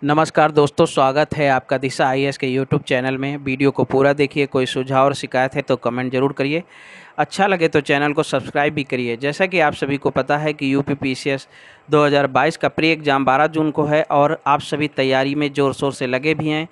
नमस्कार दोस्तों, स्वागत है आपका दिशा आईएएस के यूट्यूब चैनल में। वीडियो को पूरा देखिए। कोई सुझाव और शिकायत है तो कमेंट ज़रूर करिए। अच्छा लगे तो चैनल को सब्सक्राइब भी करिए। जैसा कि आप सभी को पता है कि यूपी पीसीएस 2022 का प्री एग्ज़ाम 12 जून को है और आप सभी तैयारी में ज़ोर शोर से लगे भी हैं।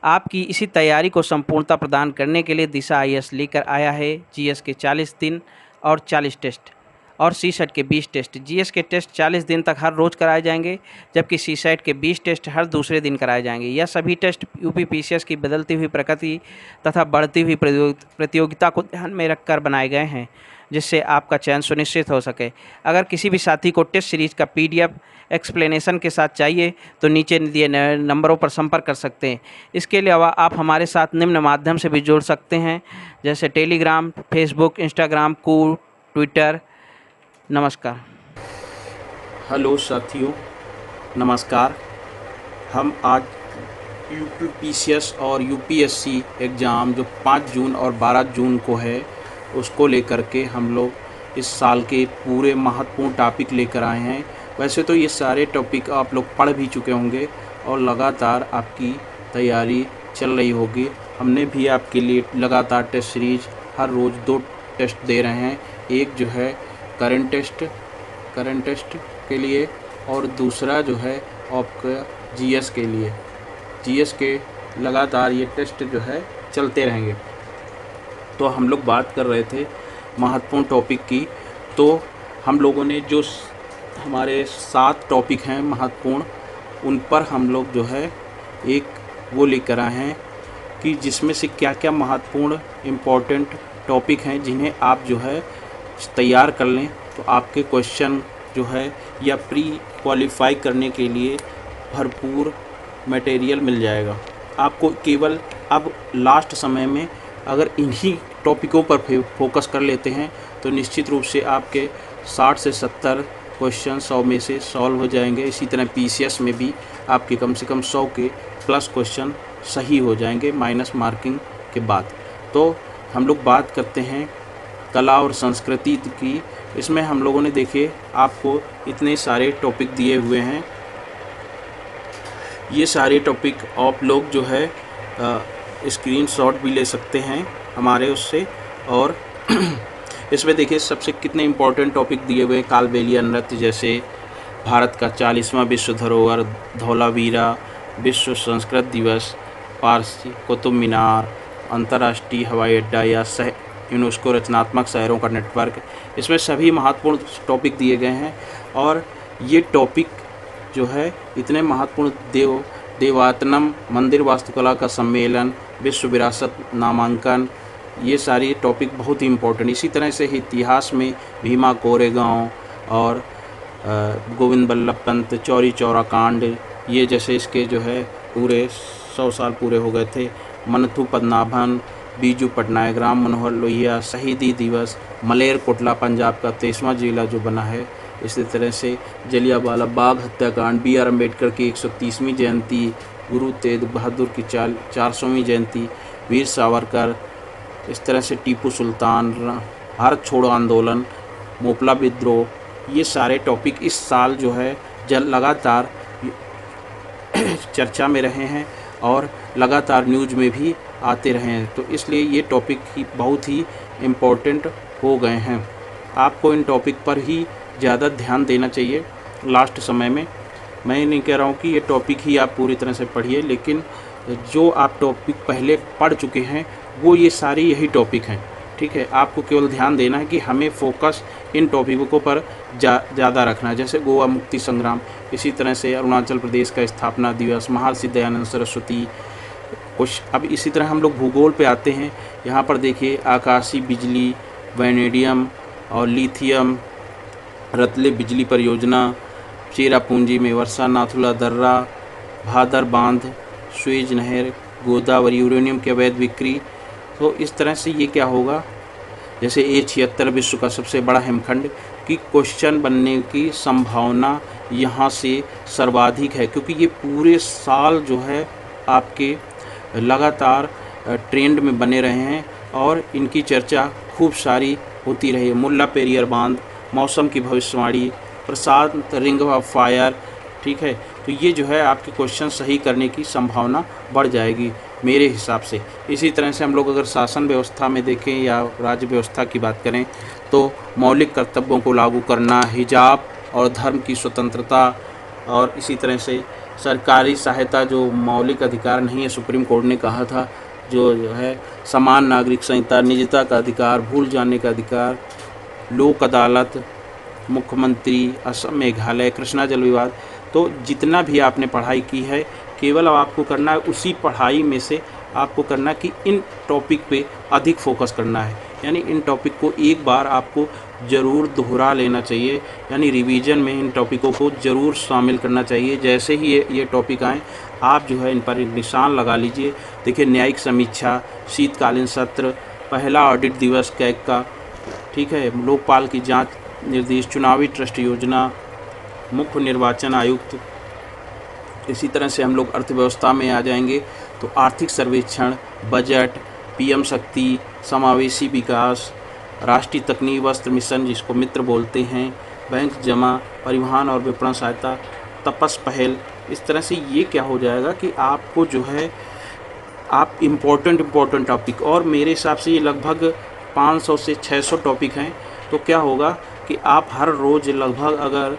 आपकी इसी तैयारी को संपूर्णता प्रदान करने के लिए दिशा आईएएस लेकर आया है जीएस के 40 दिन और 40 टेस्ट और सीसेट के 20 टेस्ट। जीएस के टेस्ट 40 दिन तक हर रोज़ कराए जाएंगे, जबकि सीसेट के 20 टेस्ट हर दूसरे दिन कराए जाएंगे। यह सभी टेस्ट यूपी पीसीएस की बदलती हुई प्रकृति तथा बढ़ती हुई प्रतियोगिता को ध्यान में रखकर बनाए गए हैं, जिससे आपका चयन सुनिश्चित हो सके। अगर किसी भी साथी को टेस्ट सीरीज का पीडीएफ एक्सप्लेनेशन के साथ चाहिए तो नीचे दिए नंबरों पर संपर्क कर सकते हैं। इसके अलावा आप हमारे साथ निम्न माध्यम से भी जुड़ सकते हैं, जैसे Telegram, Facebook, Instagram, cool, Twitter. नमस्कार। हेलो साथियों, नमस्कार। हम आज यूपीपीसीएस और यूपीएससी एग्ज़ाम जो 5 जून और 12 जून को है उसको लेकर के हम लोग इस साल के पूरे महत्वपूर्ण टॉपिक लेकर आए हैं। वैसे तो ये सारे टॉपिक आप लोग पढ़ भी चुके होंगे और लगातार आपकी तैयारी चल रही होगी। हमने भी आपके लिए लगातार टेस्ट सीरीज हर रोज़ 2 टेस्ट दे रहे हैं। एक जो है करंट टेस्ट के लिए और दूसरा जो है आपका जीएस के लिए। जीएस के लगातार ये टेस्ट जो है चलते रहेंगे। तो हम लोग बात कर रहे थे महत्वपूर्ण टॉपिक की। तो हम लोगों ने जो हमारे 7 टॉपिक हैं महत्वपूर्ण, उन पर हम लोग जो है एक वो लेकर आए हैं कि जिसमें से क्या क्या महत्वपूर्ण इम्पोर्टेंट टॉपिक हैं जिन्हें आप जो है तैयार कर लें तो आपके क्वेश्चन जो है या प्री क्वालिफाई करने के लिए भरपूर मटेरियल मिल जाएगा आपको। केवल अब लास्ट समय में अगर इन्हीं टॉपिकों पर फोकस कर लेते हैं तो निश्चित रूप से आपके 60 से 70 क्वेश्चन 100 में से सॉल्व हो जाएंगे। इसी तरह पीसीएस में भी आपके कम से कम 100 के प्लस क्वेश्चन सही हो जाएंगे माइनस मार्किंग के बाद। तो हम लोग बात करते हैं कला और संस्कृति की। इसमें हम लोगों ने देखिए आपको इतने सारे टॉपिक दिए हुए हैं। ये सारे टॉपिक आप लोग जो है स्क्रीनशॉट भी ले सकते हैं हमारे उससे। और इसमें देखिए सबसे कितने इम्पोर्टेंट टॉपिक दिए हुए हैं। कालबेलिया नृत्य, जैसे भारत का 40वां विश्व धरोहर धौलावीरा, विश्व संस्कृत दिवस, पारसी कुतुब मीनार, अंतर्राष्ट्रीय हवाई अड्डा या यूनेस्को रचनात्मक शहरों का नेटवर्क। इसमें सभी महत्वपूर्ण टॉपिक दिए गए हैं। और ये टॉपिक जो है इतने महत्वपूर्ण देवातनम मंदिर वास्तुकला का सम्मेलन, विश्व विरासत नामांकन, ये सारे टॉपिक बहुत ही इम्पोर्टेंट। इसी तरह से इतिहास में भीमा कोरेगांव और गोविंद बल्लभ पंत चौरी चौरा कांड, ये जैसे इसके जो है पूरे 100 साल पूरे हो गए थे। मनथु पद्मनाभन, बीजू पटनायक, राम मनोहर लोहिया, शहीदी दिवस, मलेर कोटला पंजाब का 23वां जिला जो बना है। इसी तरह से जलियांवाला बाग हत्याकांड, BR अम्बेडकर की 130वीं जयंती, गुरु तेग बहादुर की 400वीं जयंती, वीर सावरकर, इस तरह से टीपू सुल्तान, भारत छोड़ो आंदोलन, मोपला विद्रोह, ये सारे टॉपिक इस साल जो है लगातार चर्चा में रहे हैं और लगातार न्यूज़ में भी आते रहे हैं। तो इसलिए ये टॉपिक ही बहुत ही इम्पोर्टेंट हो गए हैं। आपको इन टॉपिक पर ही ज़्यादा ध्यान देना चाहिए लास्ट समय में। मैं नहीं कह रहा हूँ कि ये टॉपिक ही आप पूरी तरह से पढ़िए, लेकिन जो आप टॉपिक पहले पढ़ चुके हैं वो ये सारे यही टॉपिक हैं। ठीक है, आपको केवल ध्यान देना है कि हमें फोकस इन टॉपिकों पर ज़्यादा रखना है। जैसे गोवा मुक्ति संग्राम, इसी तरह से अरुणाचल प्रदेश का स्थापना दिवस, महर्षि दयानंद सरस्वती कुछ। अब इसी तरह हम लोग भूगोल पे आते हैं। यहाँ पर देखिए आकाशीय बिजली, वैनेडियम और लिथियम, रतले बिजली परियोजना, चेरापूंजी में वर्षा, नाथुला दर्रा, भादर बांध, स्वेज नहर, गोदावरी, यूरेनियम के अवैध बिक्री। तो इस तरह से ये क्या होगा, जैसे A76 विश्व का सबसे बड़ा हिमखंड की क्वेश्चन बनने की संभावना यहाँ से सर्वाधिक है, क्योंकि ये पूरे साल जो है आपके लगातार ट्रेंड में बने रहे हैं और इनकी चर्चा खूब सारी होती रही है। मुल्ला पेरियार बांध, मौसम की भविष्यवाणी, प्रशांत रिंग ऑफ फायर, ठीक है, तो ये जो है आपके क्वेश्चन सही करने की संभावना बढ़ जाएगी मेरे हिसाब से। इसी तरह से हम लोग अगर शासन व्यवस्था में देखें या राज्य व्यवस्था की बात करें तो मौलिक कर्तव्यों को लागू करना, हिजाब और धर्म की स्वतंत्रता, और इसी तरह से सरकारी सहायता जो मौलिक अधिकार नहीं है, सुप्रीम कोर्ट ने कहा था, जो है समान नागरिक संहिता, निजता का अधिकार, भूल जाने का अधिकार, लोक अदालत, मुख्यमंत्री, असम मेघालय, कृष्णा जल विवाद। तो जितना भी आपने पढ़ाई की है केवल अब आपको करना है उसी पढ़ाई में से आपको करना कि इन टॉपिक पे अधिक फोकस करना है, यानी इन टॉपिक को एक बार आपको ज़रूर दोहरा लेना चाहिए, यानी रिवीजन में इन टॉपिकों को ज़रूर शामिल करना चाहिए। जैसे ही ये टॉपिक आएँ आप जो है इन पर एक निशान लगा लीजिए। देखिए, न्यायिक समीक्षा, शीतकालीन सत्र, पहला ऑडिट दिवस कैग का, ठीक है, लोकपाल की जांच निर्देश, चुनावी ट्रस्ट योजना, मुख्य निर्वाचन आयुक्त। इसी तरह से हम लोग अर्थव्यवस्था में आ जाएंगे तो आर्थिक सर्वेक्षण, बजट, पीएम शक्ति, समावेशी विकास, राष्ट्रीय तकनीकी वस्त्र मिशन जिसको मित्र बोलते हैं, बैंक जमा, परिवहन और विपणन सहायता, तपस पहल। इस तरह से ये क्या हो जाएगा कि आपको जो है आप इम्पोर्टेंट टॉपिक, और मेरे हिसाब से ये लगभग 500 से 600 टॉपिक हैं। तो क्या होगा कि आप हर रोज़ लगभग अगर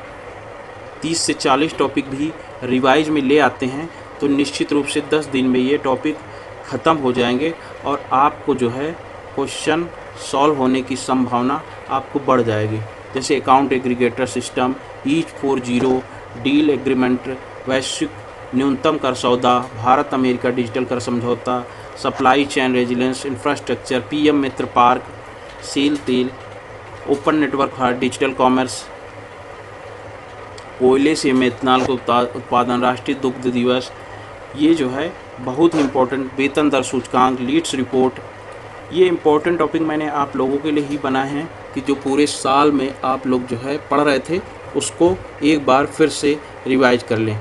30 से 40 टॉपिक भी रिवाइज में ले आते हैं तो निश्चित रूप से 10 दिन में ये टॉपिक ख़त्म हो जाएंगे और आपको जो है क्वेश्चन सॉल्व होने की संभावना आपको बढ़ जाएगी। जैसे अकाउंट एग्रीगेटर सिस्टम, ईच 40, डील एग्रीमेंट, वैश्विक न्यूनतम कर सौदा, भारत अमेरिका डिजिटल कर समझौता, supply chain resilience, infrastructure, PM Mitra park, सेल तेल, open network for digital commerce, कोयले से मेथनॉल का उत्पादन, राष्ट्रीय दुग्ध दिवस। ये जो है बहुत ही इम्पोर्टेंट, वेतन दर सूचकांक, लीड्स रिपोर्ट। ये इम्पोर्टेंट टॉपिक मैंने आप लोगों के लिए ही बनाए हैं कि जो पूरे साल में आप लोग जो है पढ़ रहे थे उसको एक बार फिर से रिवाइज कर लें।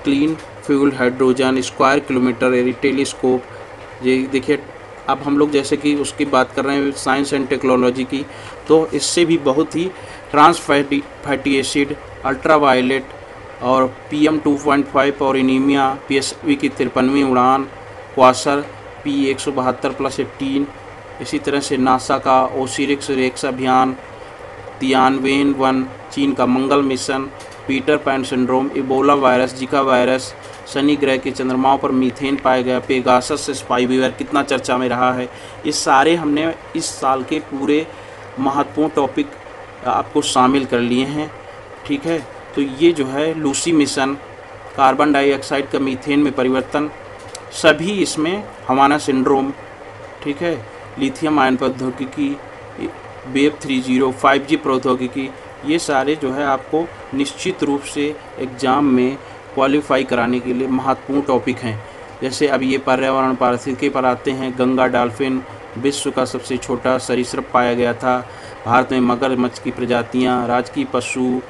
Clean fuel hydrogen, square kilometre array, telescope. ये देखिए, अब हम लोग जैसे कि उसकी बात कर रहे हैं साइंस एंड टेक्नोलॉजी की, तो इससे भी बहुत ही ट्रांस फैटी एसिड, अल्ट्रावायलेट और PM 2.5 और एनीमिया, PSV की 53वीं उड़ान, क्वासर P172+18। इसी तरह से नासा का ओसिरिक्स रेक्स अभियान, तियानवेन 1, चीन का मंगल मिशन, Peter Pan syndrome, Ebola virus, Zika virus, शनि ग्रह के चंद्रमाओं पर मीथेन पाया गया, पेगासस से स्पाईवेयर कितना चर्चा में रहा है। ये सारे हमने इस साल के पूरे महत्वपूर्ण टॉपिक आपको शामिल कर लिए हैं, ठीक है। तो ये जो है लूसी मिशन, कार्बन डाइऑक्साइड का मीथेन में परिवर्तन, सभी इसमें हवाना सिंड्रोम, ठीक है, लिथियम आयन प्रौद्योगिकी, वेब 3.0, 5G प्रौद्योगिकी, ये सारे जो है आपको निश्चित रूप से एग्ज़ाम में क्वालिफाई कराने के लिए महत्वपूर्ण टॉपिक हैं। जैसे अब ये पर्यावरण पारिस्थितिकी पर आते हैं। गंगा डॉल्फिन विश्व का सबसे छोटा सरीसृप पाया गया था। भारत में मगरमच्छ की प्रजातियाँ, राजकीय पशु,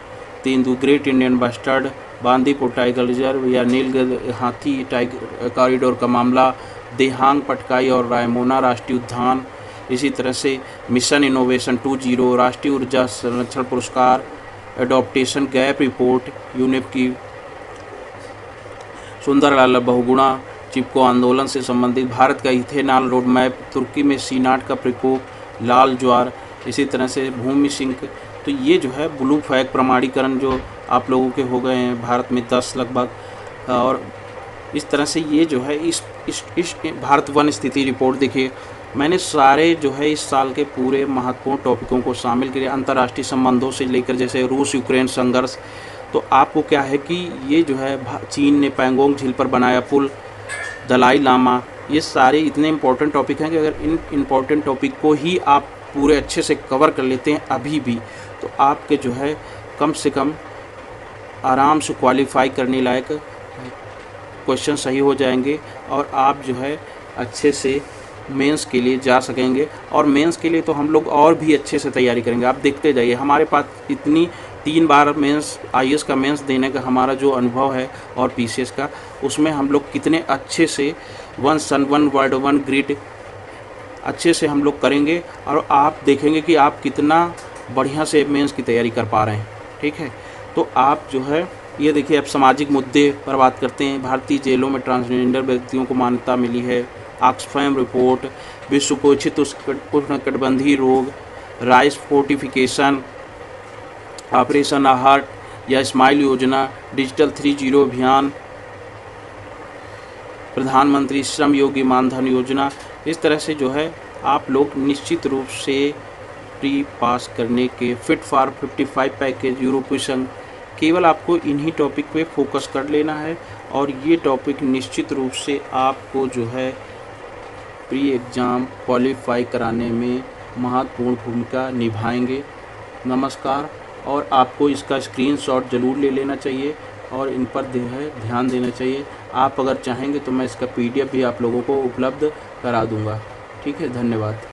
tendu, great Indian bustard, Bandipur tiger reserve या नीलगिरी हाथी टाइगर कॉरिडोर का मामला, देहांग पटकाई और रायमोना राष्ट्रीय उद्यान। इसी तरह से मिशन इनोवेशन 2.0, राष्ट्रीय ऊर्जा संरक्षण पुरस्कार, एडॉप्टेशन गैप रिपोर्ट, यूनेप की, सुंदरलाल बहुगुणा, चिपको आंदोलन से संबंधित, भारत का इथेनॉल रोड मैप, तुर्की में C0 का प्रकोप, लाल ज्वार। इसी तरह से भूमि सिंक। तो ये जो है ब्लू फ्लैग प्रमाणीकरण जो आप लोगों के हो गए हैं भारत में 10 लगभग, और इस तरह से ये जो है इस भारत वन स्थिति रिपोर्ट। देखिए, मैंने सारे जो है इस साल के पूरे महत्वपूर्ण टॉपिकों को शामिल किया, अंतर्राष्ट्रीय संबंधों से लेकर जैसे रूस यूक्रेन संघर्ष। तो आपको क्या है कि ये जो है चीन ने पैंगोंग झील पर बनाया पुल, दलाई लामा, ये सारे इतने इम्पोर्टेंट टॉपिक हैं कि अगर इन इम्पोर्टेंट टॉपिक को ही आप पूरे अच्छे से कवर कर लेते हैं अभी भी, तो आपके जो है कम से कम आराम से क्वालिफाई करने लायक क्वेश्चन सही हो जाएंगे और आप जो है अच्छे से मेंस के लिए जा सकेंगे। और मेंस के लिए तो हम लोग और भी अच्छे से तैयारी करेंगे। आप देखते जाइए, हमारे पास इतनी 3 बार मेंस IAS का मेंस देने का हमारा जो अनुभव है और PCS का, उसमें हम लोग कितने अच्छे से 1 सन 1 वर्ड 1 ग्रिड अच्छे से हम लोग करेंगे और आप देखेंगे कि आप कितना बढ़िया से मेंस की तैयारी कर पा रहे हैं, ठीक है। तो आप जो है ये देखिए, अब सामाजिक मुद्दे पर बात करते हैं। भारतीय जेलों में ट्रांसजेंडर व्यक्तियों को मान्यता मिली है। ऑक्सफैम रिपोर्ट, विश्व पोषित उष्णकटिबंधीय रोग, राइस फोर्टिफिकेशन, ऑपरेशन आहार या स्माइल योजना, डिजिटल 3.0 अभियान, प्रधानमंत्री श्रम योगी मानधन योजना। इस तरह से जो है आप लोग निश्चित रूप से प्री पास करने के फिट फॉर 55 पैकेज, यूरोपीय संघ, केवल आपको इन्हीं टॉपिक पे फोकस कर लेना है और ये टॉपिक निश्चित रूप से आपको जो है प्री एग्ज़ाम क्वालिफाई कराने में महत्वपूर्ण भूमिका निभाएंगे। नमस्कार। और आपको इसका स्क्रीनशॉट ज़रूर ले लेना चाहिए और इन पर जो है ध्यान देना चाहिए। आप अगर चाहेंगे तो मैं इसका PDF भी आप लोगों को उपलब्ध करा दूंगा। ठीक है, धन्यवाद।